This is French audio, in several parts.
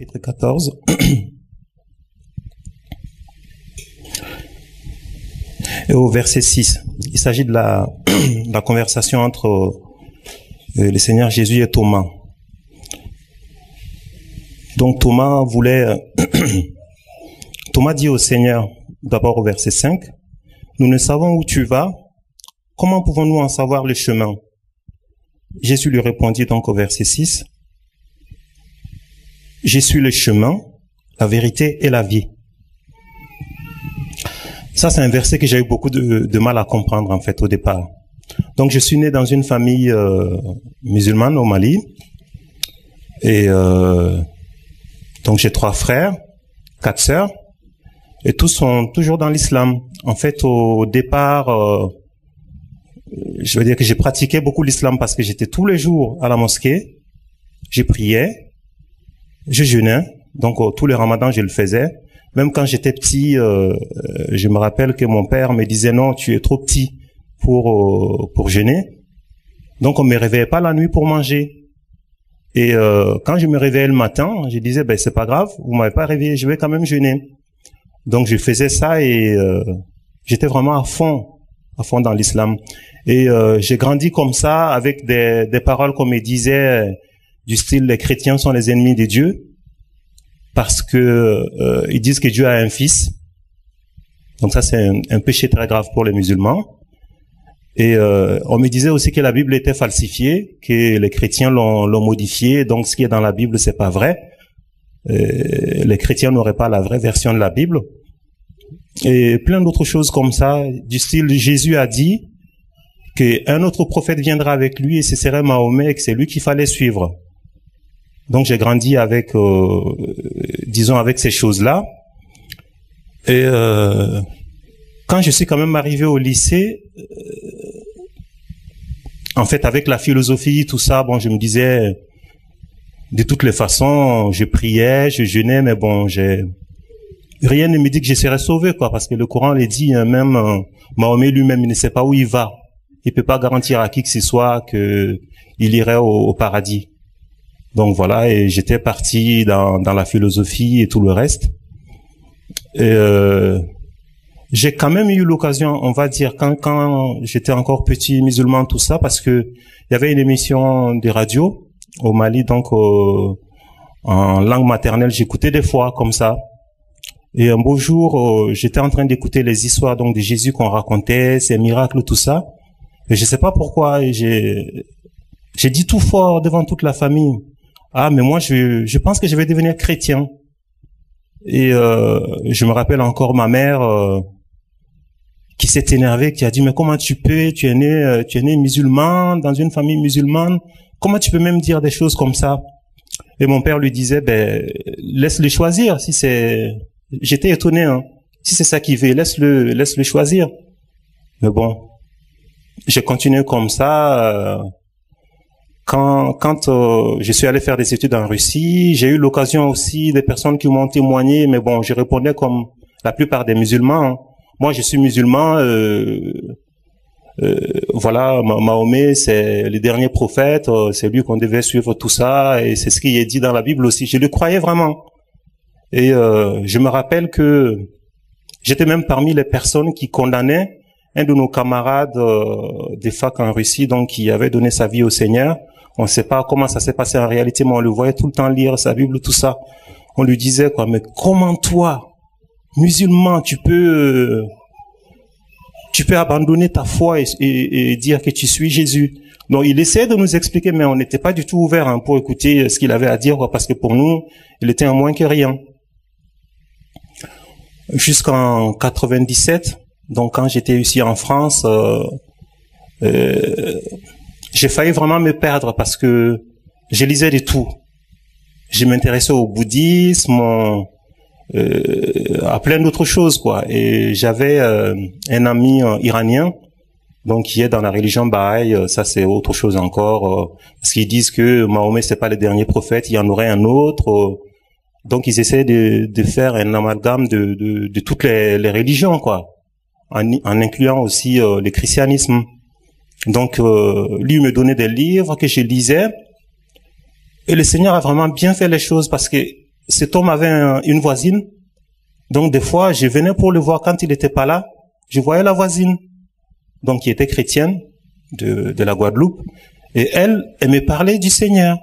Chapitre 14. Et au verset 6, il s'agit de la conversation entre le Seigneur Jésus et Thomas. Donc Thomas Thomas dit au Seigneur, d'abord au verset 5, « Nous ne savons où tu vas, comment pouvons-nous en savoir le chemin ?» Jésus lui répondit donc au verset 6, « Je suis le chemin, la vérité et la vie. » Ça, c'est un verset que j'ai eu beaucoup de mal à comprendre, en fait, au départ. Donc, je suis né dans une famille musulmane au Mali. Et donc, j'ai 3 frères, 4 sœurs. Et tous sont toujours dans l'islam. En fait, au départ, je veux dire que j'ai pratiqué beaucoup l'islam parce que j'étais tous les jours à la mosquée. Je priais. Je jeûnais. Donc, tous les ramadans, je le faisais. Même quand j'étais petit, je me rappelle que mon père me disait non, tu es trop petit pour jeûner. Donc on me réveillait pas la nuit pour manger. Et quand je me réveillais le matin, je disais ben c'est pas grave, vous m'avez pas réveillé, je vais quand même jeûner. Donc je faisais ça et j'étais vraiment à fond dans l'islam. Et j'ai grandi comme ça avec des paroles qu'on me disait du style les chrétiens sont les ennemis de Dieu. Parce que ils disent que Dieu a un fils. Donc ça, c'est un péché très grave pour les musulmans. Et on me disait aussi que la Bible était falsifiée, que les chrétiens l'ont modifiée. Donc ce qui est dans la Bible, c'est pas vrai. Les chrétiens n'auraient pas la vraie version de la Bible. Et plein d'autres choses comme ça, du style Jésus a dit qu'un autre prophète viendra avec lui et ce serait Mahomet et que c'est lui qu'il fallait suivre. Donc j'ai grandi avec, disons, avec ces choses-là. Et quand je suis quand même arrivé au lycée, en fait, avec la philosophie, tout ça, bon, je me disais, de toutes les façons, je priais, je jeûnais, mais bon, rien ne me dit que je serais sauvé, quoi, parce que le Coran le dit, même Mahomet lui-même, il ne sait pas où il va. Il peut pas garantir à qui que ce soit qu'il irait au paradis. Donc voilà, et j'étais parti dans la philosophie et tout le reste. Et j'ai quand même eu l'occasion, on va dire, quand j'étais encore petit musulman, tout ça, parce que il y avait une émission de radio au Mali, donc en langue maternelle, j'écoutais des fois comme ça. Et un beau jour, j'étais en train d'écouter les histoires donc de Jésus qu'on racontait, ses miracles, tout ça. Et je sais pas pourquoi, j'ai dit tout fort devant toute la famille. Ah, mais moi, je pense que je vais devenir chrétien. Et je me rappelle encore ma mère qui s'est énervée, qui a dit, mais comment tu peux, tu es né musulman, dans une famille musulmane, comment tu peux même dire des choses comme ça? Et mon père lui disait, ben, laisse-le choisir, si c'est, j'étais étonné, hein. Si c'est ça qu'il veut, laisse-le choisir. Mais bon, j'ai continué comme ça, Quand je suis allé faire des études en Russie, j'ai eu l'occasion aussi des personnes qui m'ont témoigné, mais bon, je répondais comme la plupart des musulmans. Moi, je suis musulman. Voilà, Mahomet, c'est le dernier prophète, c'est lui qu'on devait suivre tout ça, et c'est ce qui est dit dans la Bible aussi. Je le croyais vraiment. Et je me rappelle que j'étais même parmi les personnes qui condamnaient un de nos camarades des facs en Russie, donc qui avait donné sa vie au Seigneur. On ne sait pas comment ça s'est passé en réalité, mais on le voyait tout le temps lire sa Bible, tout ça. On lui disait, quoi, mais comment toi, musulman, tu peux abandonner ta foi et dire que tu suis Jésus? Donc, il essayait de nous expliquer, mais on n'était pas du tout ouvert, hein, pour écouter ce qu'il avait à dire, quoi, parce que pour nous, il était un moins que rien. Jusqu'en 97, donc quand j'étais ici en France, j'ai failli vraiment me perdre parce que je lisais de tout. Je m'intéressais au bouddhisme, à plein d'autres choses, quoi. Et j'avais un ami iranien, donc qui est dans la religion Baha'i. Ça, c'est autre chose encore, parce qu'ils disent que Mahomet c'est pas le dernier prophète, il y en aurait un autre. Donc ils essaient de faire un amalgame de toutes les religions, quoi, en incluant aussi le christianisme. Donc, lui me donnait des livres que je lisais. Et le Seigneur a vraiment bien fait les choses parce que cet homme avait une voisine. Donc des fois, je venais pour le voir quand il n'était pas là. Je voyais la voisine, donc qui était chrétienne de la Guadeloupe. Et elle me parlait du Seigneur.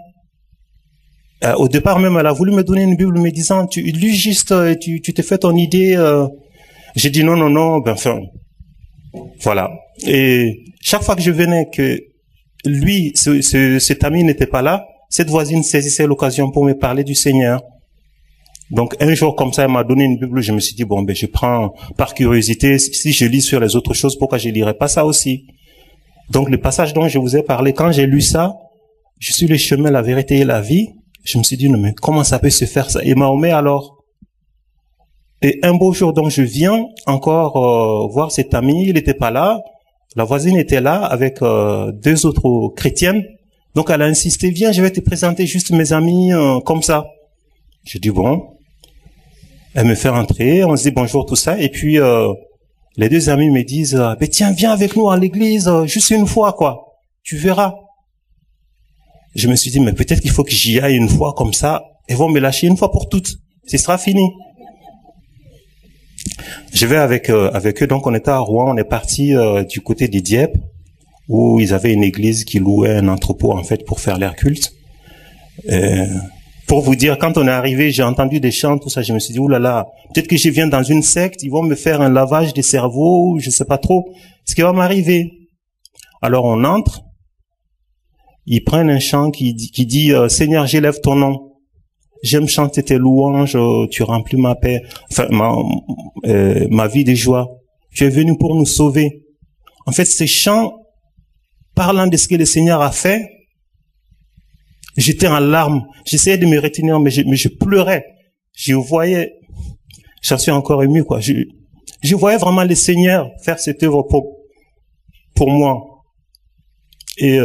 Au départ même, elle a voulu me donner une Bible me disant, tu lis juste, tu te fais ton idée. J'ai dit non, ben enfin, voilà. Et chaque fois que je venais, que lui, cet ami n'était pas là, cette voisine saisissait l'occasion pour me parler du Seigneur. Donc un jour comme ça, elle m'a donné une Bible, je me suis dit, bon, ben je prends par curiosité, si je lis sur les autres choses, pourquoi je lirais pas ça aussi? Donc le passage dont je vous ai parlé, quand j'ai lu ça, je suis le chemin, la vérité et la vie, je me suis dit, non mais comment ça peut se faire ça? Et Mahomet alors? Et un beau jour, donc je viens encore voir cet ami, il n'était pas là, la voisine était là avec deux autres chrétiennes, donc elle a insisté, viens, je vais te présenter juste mes amis comme ça. J'ai dit bon, elle me fait rentrer, on se dit bonjour tout ça, et puis les deux amis me disent, ben tiens, viens avec nous à l'église, juste une fois quoi, tu verras. Je me suis dit, mais peut-être qu'il faut que j'y aille une fois comme ça, ils vont me lâcher une fois pour toutes, ce sera fini. Je vais avec eux, donc on était à Rouen, on est parti du côté des Dieppe, où ils avaient une église qui louait un entrepôt en fait pour faire leur culte. Pour vous dire, quand on est arrivé, j'ai entendu des chants, tout ça, je me suis dit, oulala, peut-être que je viens dans une secte, ils vont me faire un lavage des cerveaux, je sais pas trop ce qui va m'arriver. Alors on entre, ils prennent un chant qui dit Seigneur, j'élève ton nom. J'aime chanter tes louanges, tu remplis ma paix, enfin ma vie de joie. Tu es venu pour nous sauver. En fait, ces chants, parlant de ce que le Seigneur a fait, j'étais en larmes. J'essayais de me retenir, mais je pleurais. Je voyais, j'en suis encore ému, quoi. Je voyais vraiment le Seigneur faire cette œuvre pour moi. Et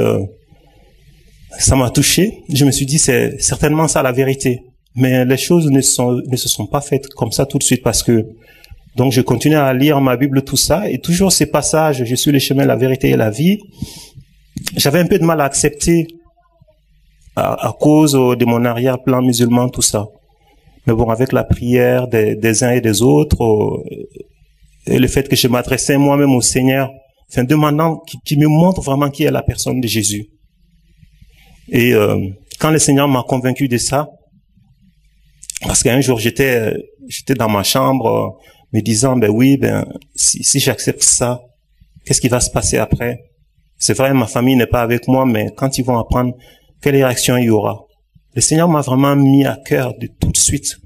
ça m'a touché. Je me suis dit, c'est certainement ça la vérité. Mais les choses ne se sont pas faites comme ça tout de suite parce que, donc je continuais à lire ma Bible, tout ça, et toujours ces passages, je suis le chemin, la vérité et la vie. J'avais un peu de mal à accepter à cause de mon arrière-plan musulman, tout ça. Mais bon, avec la prière des uns et des autres, et le fait que je m'adressais moi-même au Seigneur, enfin, demandant qu'il me montre vraiment qui est la personne de Jésus. Et quand le Seigneur m'a convaincu de ça, parce qu'un jour j'étais dans ma chambre me disant, ben oui, si j'accepte ça, qu'est-ce qui va se passer après? C'est vrai, ma famille n'est pas avec moi, mais quand ils vont apprendre, quelle réaction il y aura? Le Seigneur m'a vraiment mis à cœur de tout de suite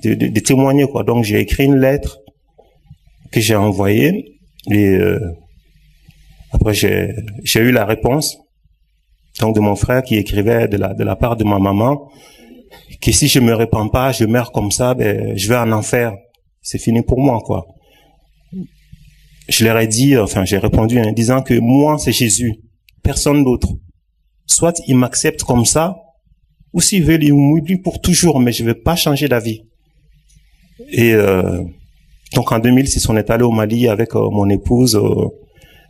de témoigner, quoi. Donc j'ai écrit une lettre que j'ai envoyée et après j'ai eu la réponse donc de mon frère qui écrivait de la part de ma maman que si je me répands pas, je meurs comme ça, ben je vais en enfer. C'est fini pour moi, quoi. Je leur ai dit, enfin j'ai répondu en disant que moi c'est Jésus, personne d'autre. Soit il m'accepte comme ça, ou s'il veut, il m'oublie pour toujours, mais je ne vais pas changer d'avis. Et donc en 2006, on est allé au Mali avec mon épouse.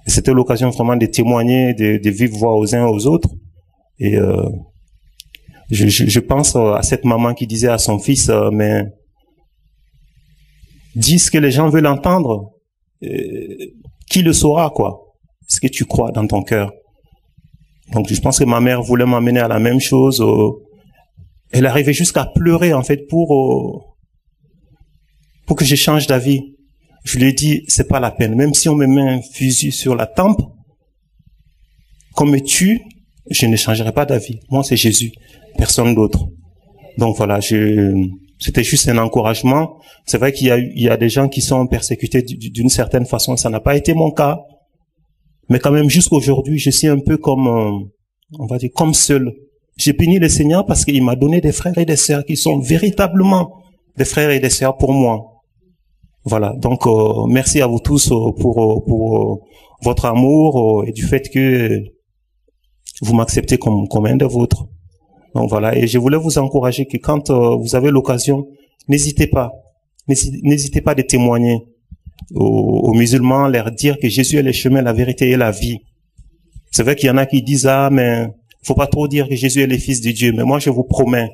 C'était l'occasion vraiment de témoigner, de vivre voix aux uns aux autres. Et je pense à cette maman qui disait à son fils, mais dis ce que les gens veulent entendre. Qui le saura, quoi? Ce que tu crois dans ton cœur. Donc je pense que ma mère voulait m'amener à la même chose. Elle arrivait jusqu'à pleurer en fait pour que je change d'avis. Je lui ai dit, c'est pas la peine. Même si on me met un fusil sur la tempe, qu'on me tue, je ne changerai pas d'avis. Moi, c'est Jésus, personne d'autre. Donc voilà, c'était juste un encouragement. C'est vrai qu'il y a des gens qui sont persécutés d'une certaine façon. Ça n'a pas été mon cas. Mais quand même, jusqu'aujourd'hui, je suis un peu comme, on va dire, comme seul. J'ai béni le Seigneur parce qu'il m'a donné des frères et des sœurs qui sont véritablement des frères et des sœurs pour moi. Voilà. Donc, merci à vous tous pour votre amour et du fait que vous m'acceptez comme un des vôtres. Donc voilà. Et je voulais vous encourager que quand vous avez l'occasion, n'hésitez pas de témoigner aux musulmans, leur dire que Jésus est le chemin, la vérité et la vie. C'est vrai qu'il y en a qui disent, mais faut pas trop dire que Jésus est le Fils de Dieu. Mais moi, je vous promets,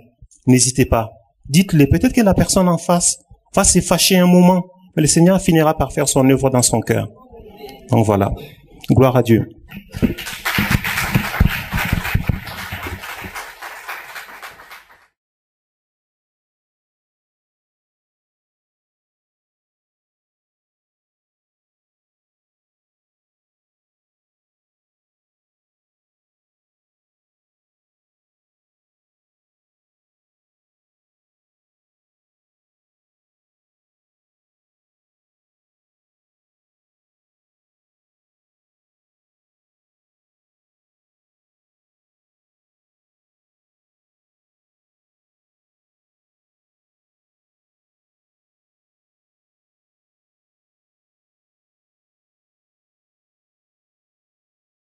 n'hésitez pas. dites-les. Peut-être que la personne en face va se fâcher un moment, mais le Seigneur finira par faire son œuvre dans son cœur. Donc voilà. Gloire à Dieu.